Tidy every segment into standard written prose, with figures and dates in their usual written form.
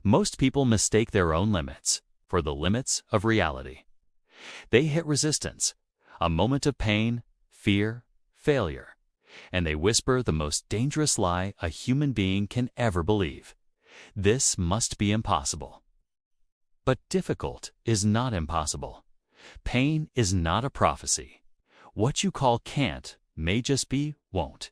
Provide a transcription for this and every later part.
Most people mistake their own limits for the limits of reality. They hit resistance, a moment of pain, fear, failure, and they whisper the most dangerous lie a human being can ever believe. This must be impossible. But difficult is not impossible. Pain is not a prophecy. What you call can't may just be won't.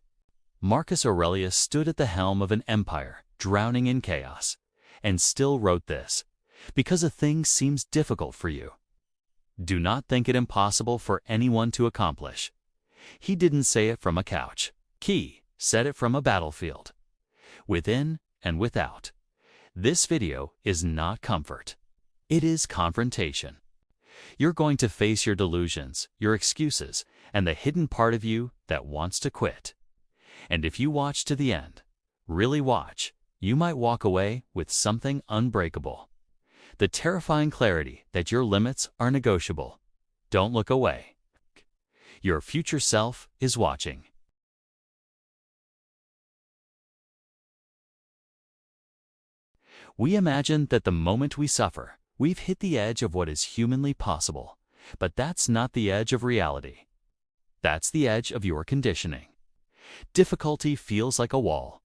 Marcus Aurelius stood at the helm of an empire drowning in chaos, and still wrote this: because a thing seems difficult for you, do not think it impossible for anyone to accomplish. He didn't say it from a couch. He said it from a battlefield, within and without. This video is not comfort. It is confrontation. You're going to face your delusions, your excuses, and the hidden part of you that wants to quit. And if you watch to the end, really watch, you might walk away with something unbreakable. The terrifying clarity that your limits are negotiable. Don't look away. Your future self is watching. We imagine that the moment we suffer, we've hit the edge of what is humanly possible. But that's not the edge of reality. That's the edge of your conditioning. Difficulty feels like a wall.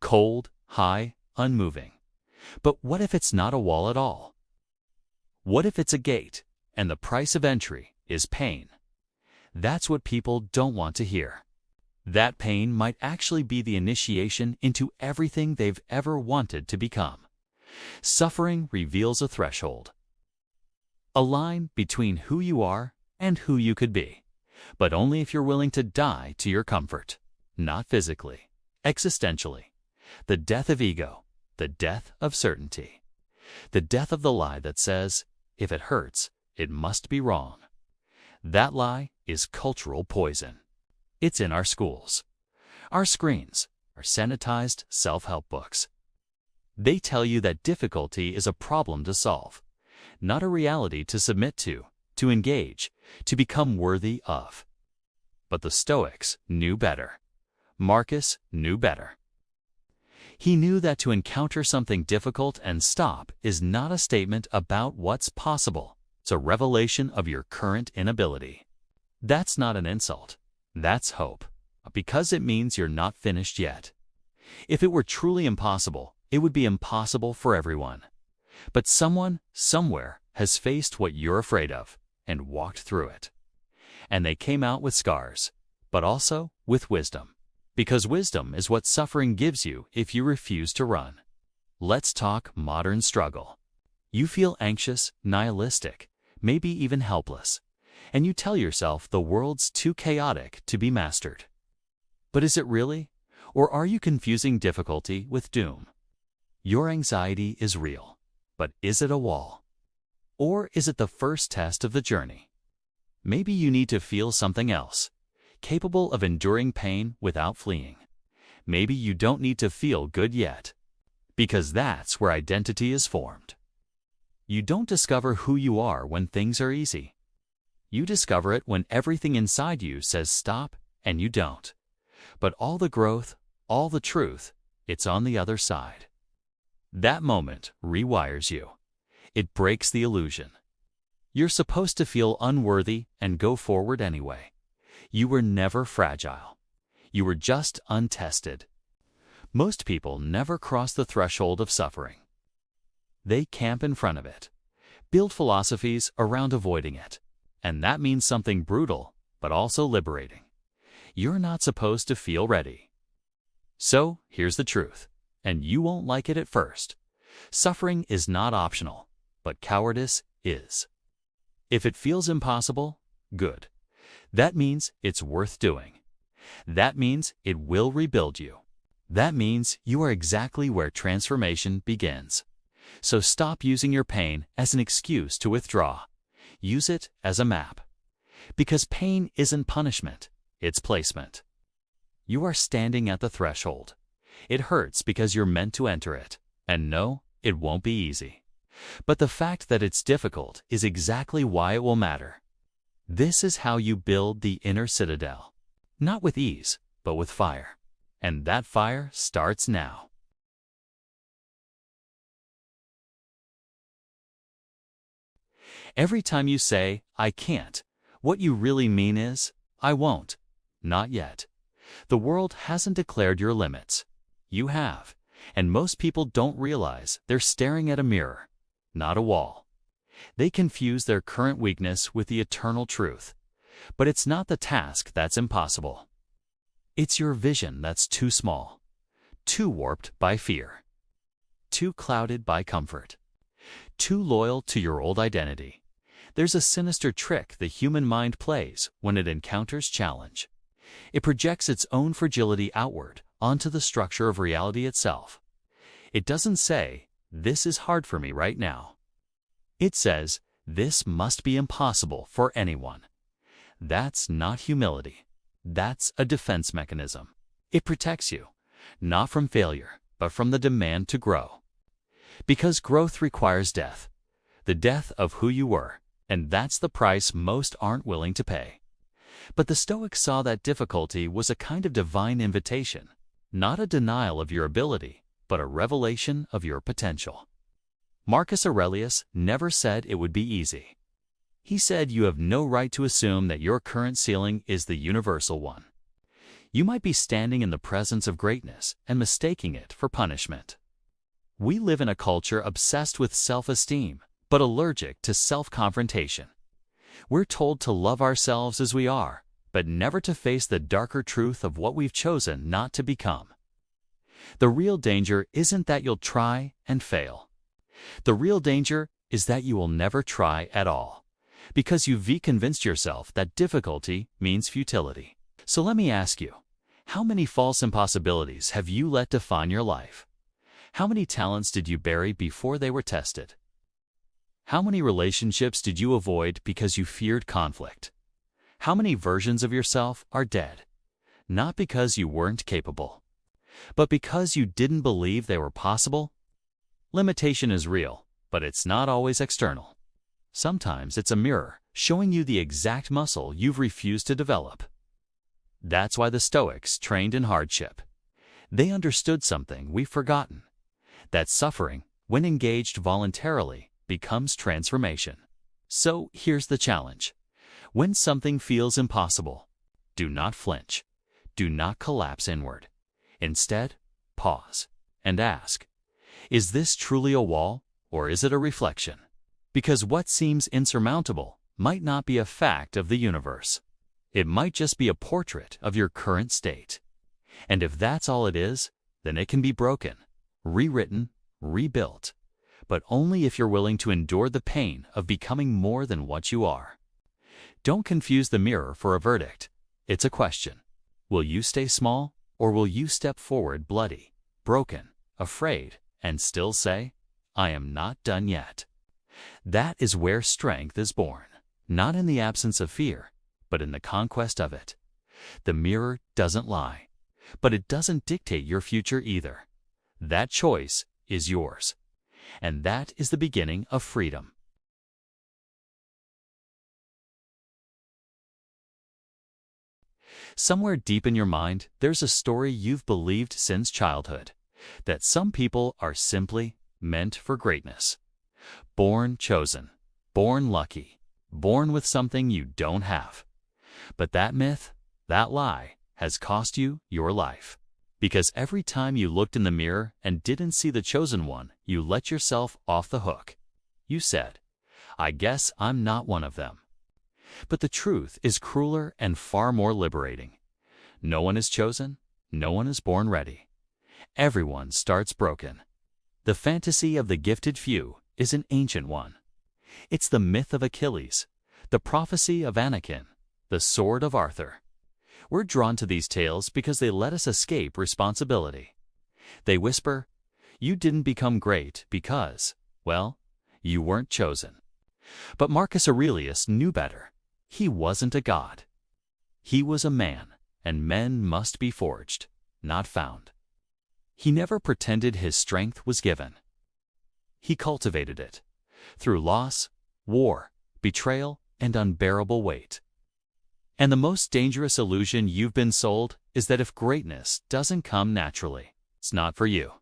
Cold, high, unmoving. But what if it's not a wall at all? What if it's a gate, and the price of entry is pain? That's what people don't want to hear. That pain might actually be the initiation into everything they've ever wanted to become. Suffering reveals a threshold, a line between who you are and who you could be, but only if you're willing to die to your comfort, not physically, existentially. The death of ego, the death of certainty, the death of the lie that says, if it hurts, it must be wrong. That lie is cultural poison. It's in our schools, our screens, our sanitized self-help books. They tell you that difficulty is a problem to solve, not a reality to submit to engage, to become worthy of. But the Stoics knew better. Marcus knew better. He knew that to encounter something difficult and stop is not a statement about what's possible. It's a revelation of your current inability. That's not an insult. That's hope, because it means you're not finished yet. If it were truly impossible, it would be impossible for everyone. But someone, somewhere, has faced what you're afraid of and walked through it. And they came out with scars, but also with wisdom. Because wisdom is what suffering gives you if you refuse to run. Let's talk modern struggle. You feel anxious, nihilistic, maybe even helpless, and you tell yourself the world's too chaotic to be mastered. But is it really? Or are you confusing difficulty with doom? Your anxiety is real, but is it a wall? Or is it the first test of the journey? Maybe you need to feel something else, capable of enduring pain without fleeing. Maybe you don't need to feel good yet, because that's where identity is formed. You don't discover who you are when things are easy. You discover it when everything inside you says stop and you don't. But all the growth, all the truth, it's on the other side. That moment rewires you. It breaks the illusion. You're supposed to feel unworthy and go forward anyway. You were never fragile. You were just untested. Most people never cross the threshold of suffering. They camp in front of it, build philosophies around avoiding it. And that means something brutal, but also liberating. You're not supposed to feel ready. So here's the truth, and you won't like it at first. Suffering is not optional, but cowardice is. If it feels impossible, good. That means it's worth doing. That means it will rebuild you. That means you are exactly where transformation begins. So stop using your pain as an excuse to withdraw. Use it as a map. Because pain isn't punishment, it's placement. You are standing at the threshold. It hurts because you're meant to enter it. And no, it won't be easy. But the fact that it's difficult is exactly why it will matter. This is how you build the inner citadel. Not with ease, but with fire. And that fire starts now. Every time you say, I can't, what you really mean is, I won't. Not yet. The world hasn't declared your limits. You have. And most people don't realize they're staring at a mirror, not a wall. They confuse their current weakness with the eternal truth. But it's not the task that's impossible. It's your vision that's too small, too warped by fear, too clouded by comfort, too loyal to your old identity. There's a sinister trick the human mind plays when it encounters challenge. It projects its own fragility outward onto the structure of reality itself. It doesn't say, this is hard for me right now. It says, this must be impossible for anyone. That's not humility. That's a defense mechanism. It protects you, not from failure, but from the demand to grow. Because growth requires death, the death of who you were, and that's the price most aren't willing to pay. But the Stoics saw that difficulty was a kind of divine invitation, not a denial of your ability, but a revelation of your potential. Marcus Aurelius never said it would be easy. He said you have no right to assume that your current ceiling is the universal one. You might be standing in the presence of greatness and mistaking it for punishment. We live in a culture obsessed with self-esteem, but allergic to self-confrontation. We're told to love ourselves as we are, but never to face the darker truth of what we've chosen not to become. The real danger isn't that you'll try and fail. The real danger is that you will never try at all, because you've convinced yourself that difficulty means futility. So let me ask you, how many false impossibilities have you let define your life? How many talents did you bury before they were tested? How many relationships did you avoid because you feared conflict? How many versions of yourself are dead? Not because you weren't capable, but because you didn't believe they were possible? Limitation is real, but it's not always external. Sometimes it's a mirror showing you the exact muscle you've refused to develop. That's why the Stoics trained in hardship. They understood something we've forgotten, that suffering, when engaged voluntarily, becomes transformation. So here's the challenge. When something feels impossible, do not flinch. Do not collapse inward. Instead, pause and ask, is this truly a wall, or is it a reflection? Because what seems insurmountable might not be a fact of the universe. It might just be a portrait of your current state. And if that's all it is, then it can be broken, rewritten, rebuilt, but only if you're willing to endure the pain of becoming more than what you are. Don't confuse the mirror for a verdict. It's a question. Will you stay small, or will you step forward bloody, broken, afraid, and still say, I am not done yet? That is where strength is born, not in the absence of fear, but in the conquest of it. The mirror doesn't lie, but it doesn't dictate your future either. That choice is yours, and that is the beginning of freedom. Somewhere deep in your mind, there's a story you've believed since childhood, that some people are simply meant for greatness. Born chosen, born lucky, born with something you don't have. But that myth, that lie, has cost you your life. Because every time you looked in the mirror and didn't see the chosen one, you let yourself off the hook. You said, I guess I'm not one of them. But the truth is crueler and far more liberating. No one is chosen, no one is born ready. Everyone starts broken. The fantasy of the gifted few is an ancient one. It's the myth of Achilles, the prophecy of Anakin, the sword of Arthur. We're drawn to these tales because they let us escape responsibility. They whisper, you didn't become great because, well, you weren't chosen. But Marcus Aurelius knew better. He wasn't a god. He was a man, and men must be forged, not found. He never pretended his strength was given. He cultivated it, through loss, war, betrayal, and unbearable weight. And the most dangerous illusion you've been sold is that if greatness doesn't come naturally, it's not for you.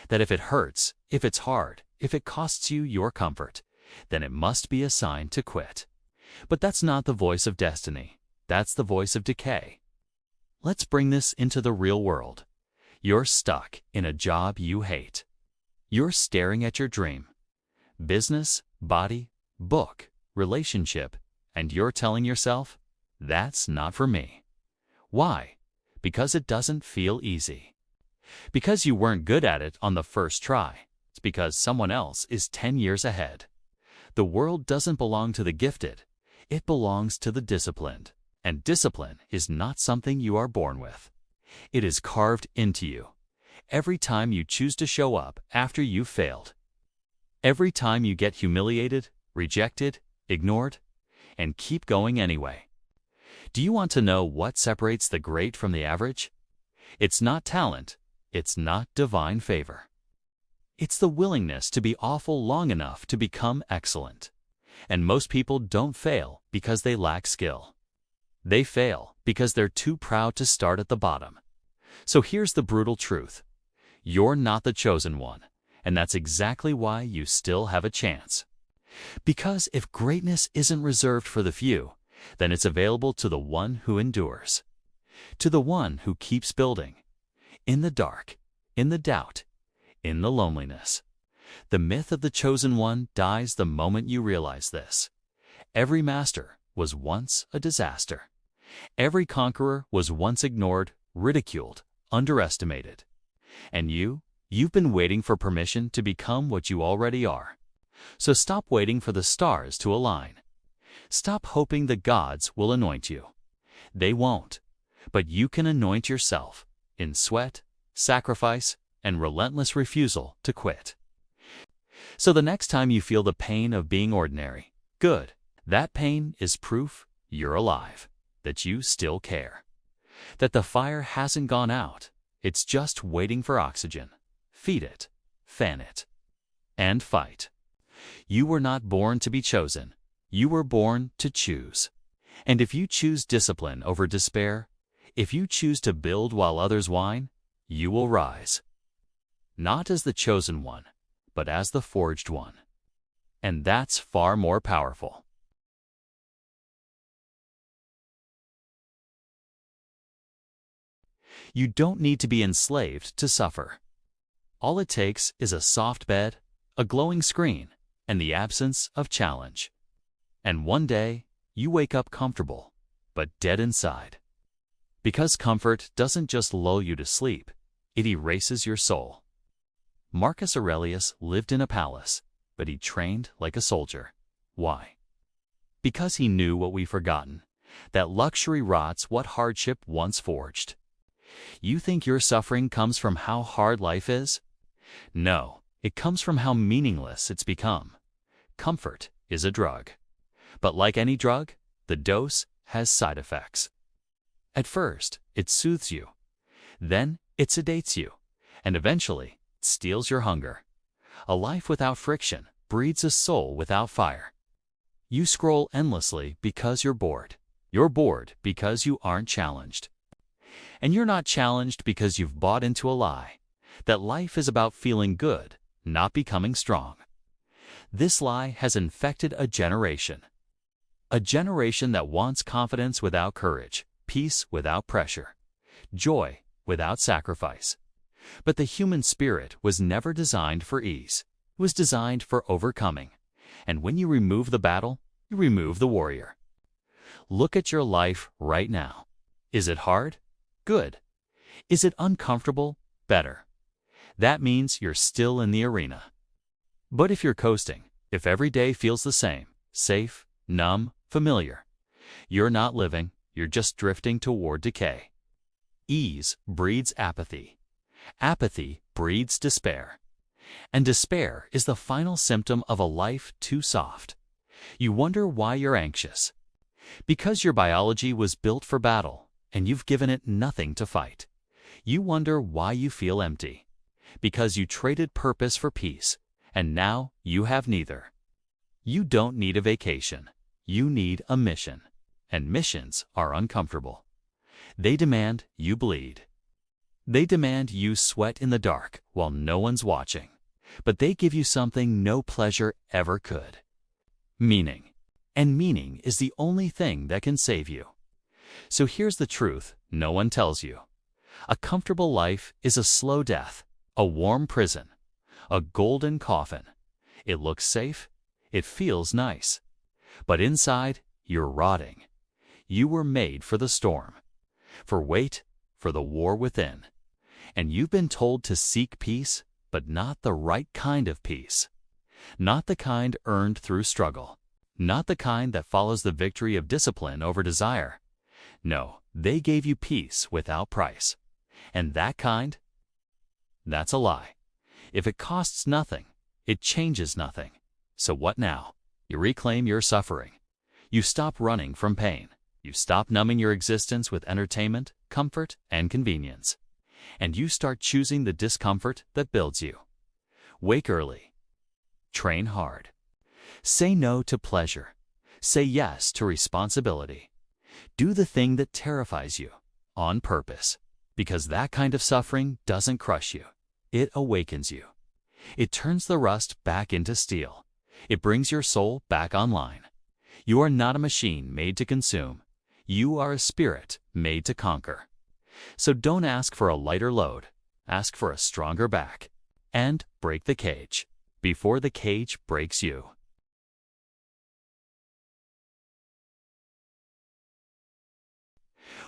That if it hurts, if it's hard, if it costs you your comfort, then it must be a sign to quit. But that's not the voice of destiny. That's the voice of decay. Let's bring this into the real world. You're stuck in a job you hate. You're staring at your dream. Business, body, book, relationship, and you're telling yourself, that's not for me. Why? Because it doesn't feel easy. Because you weren't good at it on the first try. It's because someone else is 10 years ahead. The world doesn't belong to the gifted. It belongs to the disciplined. And discipline is not something you are born with. It is carved into you. Every time you choose to show up after you've failed. Every time you get humiliated, rejected, ignored, and keep going anyway. Do you want to know what separates the great from the average? It's not talent. It's not divine favor. It's the willingness to be awful long enough to become excellent. And most people don't fail because they lack skill. They fail because they're too proud to start at the bottom. So here's the brutal truth. You're not the chosen one, and that's exactly why you still have a chance. Because if greatness isn't reserved for the few, then it's available to the one who endures. To the one who keeps building. In the dark, in the doubt, in the loneliness. The myth of the chosen one dies the moment you realize this. Every master was once a disaster. Every conqueror was once ignored, ridiculed, underestimated. And you've been waiting for permission to become what you already are. So stop waiting for the stars to align. Stop hoping the gods will anoint you. They won't. But you can anoint yourself in sweat, sacrifice, and relentless refusal to quit. So the next time you feel the pain of being ordinary, good. That pain is proof you're alive, that you still care. That the fire hasn't gone out. It's just waiting for oxygen. Feed it, fan it, and fight. You were not born to be chosen. You were born to choose. And if you choose discipline over despair, if you choose to build while others whine, you will rise. Not as the chosen one, but as the forged one. And that's far more powerful. You don't need to be enslaved to suffer. All it takes is a soft bed, a glowing screen, and the absence of challenge. And one day, you wake up comfortable, but dead inside. Because comfort doesn't just lull you to sleep, it erases your soul. Marcus Aurelius lived in a palace, but he trained like a soldier. Why? Because he knew what we've forgotten, that luxury rots what hardship once forged. You think your suffering comes from how hard life is? No, it comes from how meaningless it's become. Comfort is a drug. But like any drug, the dose has side effects. At first, it soothes you. Then, it sedates you. And eventually, it steals your hunger. A life without friction breeds a soul without fire. You scroll endlessly because you're bored. You're bored because you aren't challenged. And you're not challenged because you've bought into a lie, that life is about feeling good, not becoming strong. This lie has infected a generation. A generation that wants confidence without courage, peace without pressure, joy without sacrifice. But the human spirit was never designed for ease. It was designed for overcoming. And when you remove the battle, you remove the warrior. Look at your life right now. Is it hard? Good. Is it uncomfortable? Better. That means you're still in the arena. But if you're coasting, if every day feels the same, safe, numb, familiar, you're not living, you're just drifting toward decay. Ease breeds apathy. Apathy breeds despair. And despair is the final symptom of a life too soft. You wonder why you're anxious. Because your biology was built for battle, and you've given it nothing to fight. You wonder why you feel empty. Because you traded purpose for peace, and now you have neither. You don't need a vacation. You need a mission. And missions are uncomfortable. They demand you bleed. They demand you sweat in the dark while no one's watching. But they give you something no pleasure ever could. Meaning. And meaning is the only thing that can save you. So here's the truth no one tells you. A comfortable life is a slow death, a warm prison, a golden coffin. It looks safe, it feels nice. But inside, you're rotting. You were made for the storm, for weight, for the war within. And you've been told to seek peace, but not the right kind of peace. Not the kind earned through struggle. Not the kind that follows the victory of discipline over desire. No, they gave you peace without price. And that kind? That's a lie. If it costs nothing, it changes nothing. So what now? You reclaim your suffering. You stop running from pain. You stop numbing your existence with entertainment, comfort, and convenience. And you start choosing the discomfort that builds you. Wake early. Train hard. Say no to pleasure. Say yes to responsibility. Do the thing that terrifies you, on purpose, because that kind of suffering doesn't crush you. It awakens you. It turns the rust back into steel. It brings your soul back online. You are not a machine made to consume. You are a spirit made to conquer. So don't ask for a lighter load. Ask for a stronger back. And break the cage before the cage breaks you.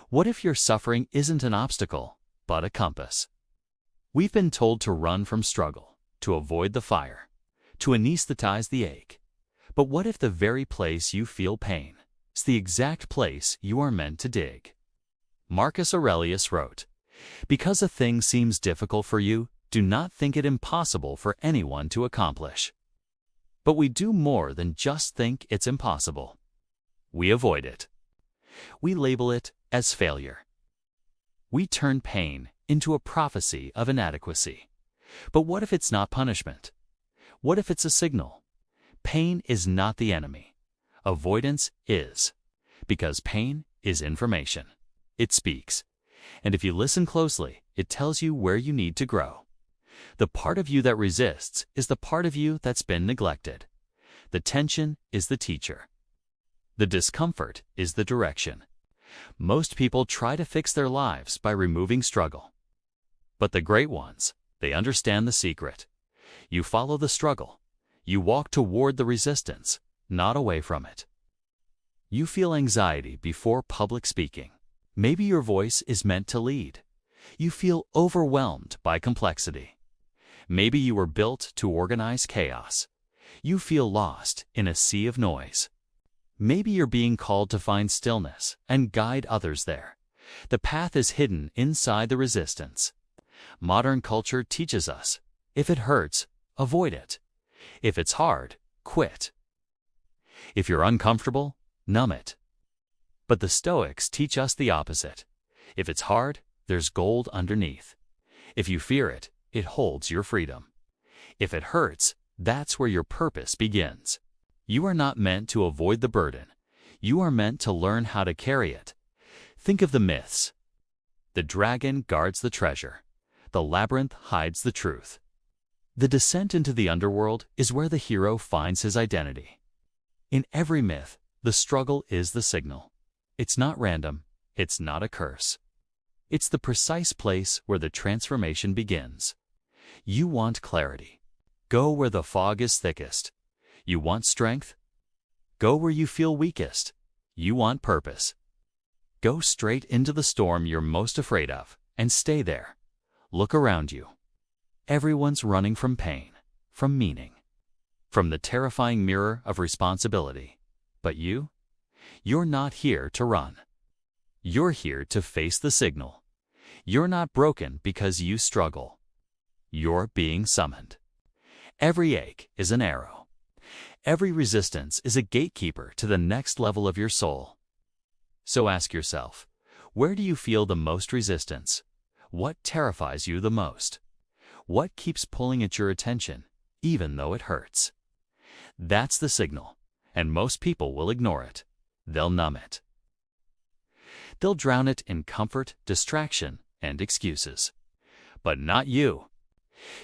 What if your suffering isn't an obstacle, but a compass? We've been told to run from struggle, to avoid the fire, to anesthetize the ache. But what if the very place you feel pain is the exact place you are meant to dig? Marcus Aurelius wrote, "Because a thing seems difficult for you, do not think it impossible for anyone to accomplish." But we do more than just think it's impossible. We avoid it. We label it as failure. We turn pain into a prophecy of inadequacy. But what if it's not punishment? What if it's a signal? Pain is not the enemy. Avoidance is. Because pain is information. It speaks. And if you listen closely, it tells you where you need to grow. The part of you that resists is the part of you that's been neglected. The tension is the teacher. The discomfort is the direction. Most people try to fix their lives by removing struggle. But the great ones, they understand the secret. You follow the struggle. You walk toward the resistance, not away from it. You feel anxiety before public speaking. Maybe your voice is meant to lead. You feel overwhelmed by complexity. Maybe you were built to organize chaos. You feel lost in a sea of noise. Maybe you're being called to find stillness and guide others there. The path is hidden inside the resistance. Modern culture teaches us, if it hurts, avoid it. If it's hard, quit. If you're uncomfortable, numb it. But the Stoics teach us the opposite. If it's hard, there's gold underneath. If you fear it, it holds your freedom. If it hurts, that's where your purpose begins. You are not meant to avoid the burden. You are meant to learn how to carry it. Think of the myths. The dragon guards the treasure. The labyrinth hides the truth. The descent into the underworld is where the hero finds his identity. In every myth, the struggle is the signal. It's not random. It's not a curse. It's the precise place where the transformation begins. You want clarity. Go where the fog is thickest. You want strength? Go where you feel weakest. You want purpose. Go straight into the storm you're most afraid of, and stay there. Look around you. Everyone's running from pain, from meaning, from the terrifying mirror of responsibility. But you're not here to run. You're here to face the signal. You're not broken because you struggle. You're being summoned. Every ache is an arrow. Every resistance is a gatekeeper to the next level of your soul. So ask yourself, where do you feel the most resistance? What terrifies you the most? What keeps pulling at your attention, even though it hurts? That's the signal, and most people will ignore it. They'll numb it. They'll drown it in comfort, distraction, and excuses. But not you.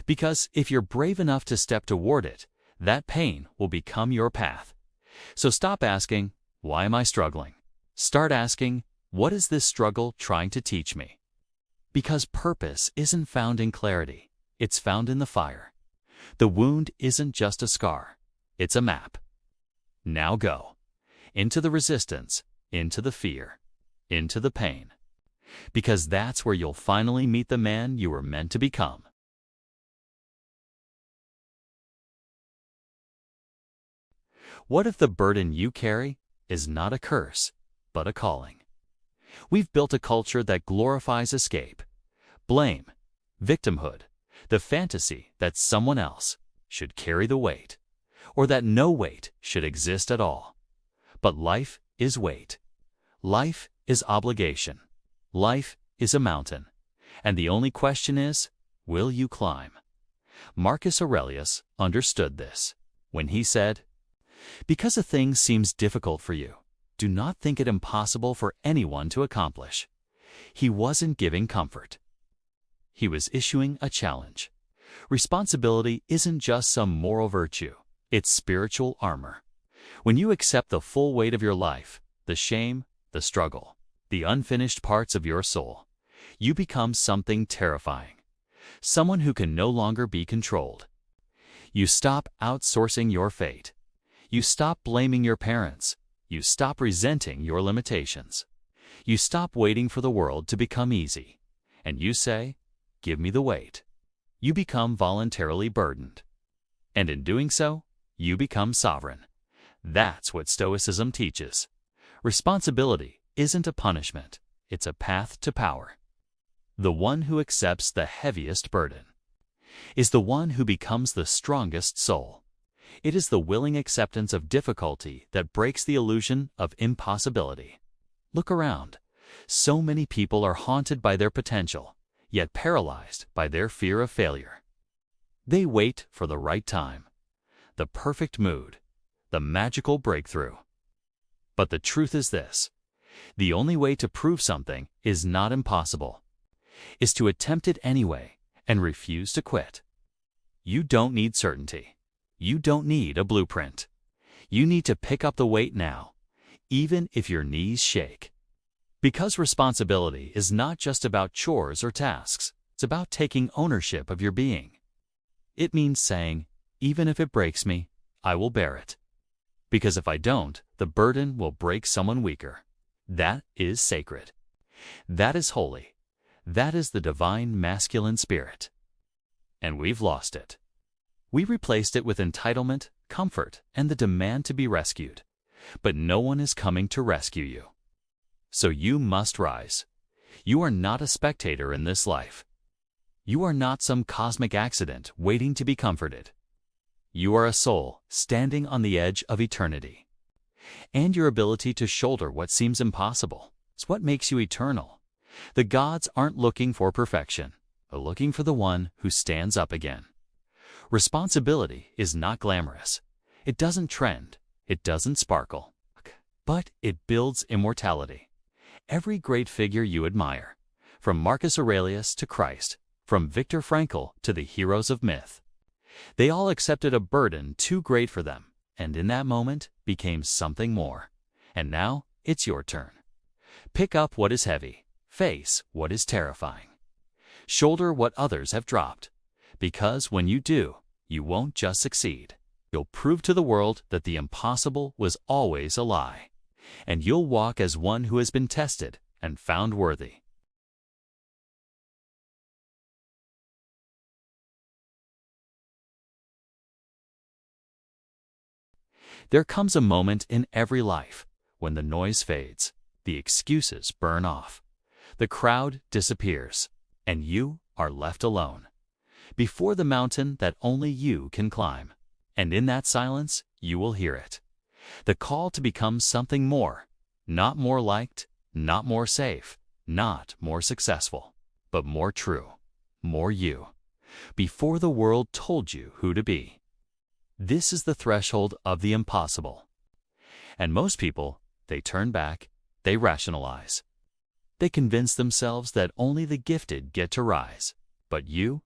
Because if you're brave enough to step toward it, that pain will become your path. So stop asking, why am I struggling? Start asking, what is this struggle trying to teach me? Because purpose isn't found in clarity, it's found in the fire. The wound isn't just a scar, it's a map. Now go. Into the resistance, into the fear, into the pain. Because that's where you'll finally meet the man you were meant to become. What if the burden you carry is not a curse, but a calling? We've built a culture that glorifies escape, blame, victimhood, the fantasy that someone else should carry the weight, or that no weight should exist at all. But life is weight. Life is obligation. Life is a mountain. And the only question is, will you climb? Marcus Aurelius understood this when he said, "Because a thing seems difficult for you, do not think it impossible for anyone to accomplish." He wasn't giving comfort. He was issuing a challenge. Responsibility isn't just some moral virtue, it's spiritual armor. When you accept the full weight of your life, the shame, the struggle, the unfinished parts of your soul, you become something terrifying. Someone who can no longer be controlled. You stop outsourcing your fate. You stop blaming your parents. You stop resenting your limitations. You stop waiting for the world to become easy. And you say, "Give me the weight." You become voluntarily burdened. And in doing so, you become sovereign. That's what Stoicism teaches. Responsibility isn't a punishment, it's a path to power. The one who accepts the heaviest burden is the one who becomes the strongest soul. It is the willing acceptance of difficulty that breaks the illusion of impossibility. Look around. So many people are haunted by their potential, yet paralyzed by their fear of failure. They wait for the right time, the perfect mood, the magical breakthrough. But the truth is this: the only way to prove something is not impossible, is to attempt it anyway and refuse to quit. You don't need certainty. You don't need a blueprint. You need to pick up the weight now, even if your knees shake. Because responsibility is not just about chores or tasks, it's about taking ownership of your being. It means saying, even if it breaks me, I will bear it. Because if I don't, the burden will break someone weaker. That is sacred. That is holy. That is the divine masculine spirit. And we've lost it. We replaced it with entitlement, comfort, and the demand to be rescued. But no one is coming to rescue you. So you must rise. You are not a spectator in this life. You are not some cosmic accident waiting to be comforted. You are a soul standing on the edge of eternity. And your ability to shoulder what seems impossible is what makes you eternal. The gods aren't looking for perfection, but looking for the one who stands up again. Responsibility is not glamorous. It doesn't trend. It doesn't sparkle. But it builds immortality. Every great figure you admire, from Marcus Aurelius to Christ, from Viktor Frankl to the heroes of myth, they all accepted a burden too great for them, and in that moment became something more. And now it's your turn. Pick up what is heavy. Face what is terrifying. Shoulder what others have dropped. Because when you do, you won't just succeed. You'll prove to the world that the impossible was always a lie. And you'll walk as one who has been tested and found worthy. There comes a moment in every life when the noise fades, the excuses burn off, the crowd disappears, and you are left alone before the mountain that only you can climb. And in that silence, you will hear it. The call to become something more, not more liked, not more safe, not more successful, but more true, more you, before the world told you who to be. This is the threshold of the impossible. And most people, they turn back, they rationalize. They convince themselves that only the gifted get to rise. But you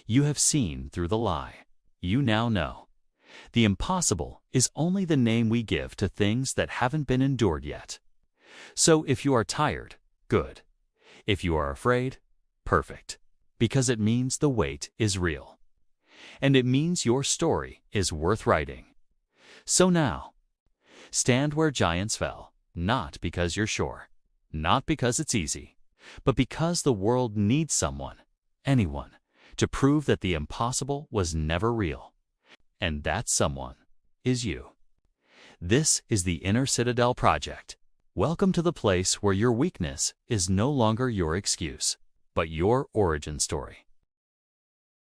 have seen through the lie. You now know. The impossible is only the name we give to things that haven't been endured yet. So if you are tired, good. If you are afraid, perfect, because it means the weight is real. And it means your story is worth writing. So now, stand where giants fell, not because you're sure, not because it's easy, but because the world needs someone, anyone, to prove that the impossible was never real. And that someone is you. This is the Inner Citadel Project. Welcome to the place where your weakness is no longer your excuse, but your origin story.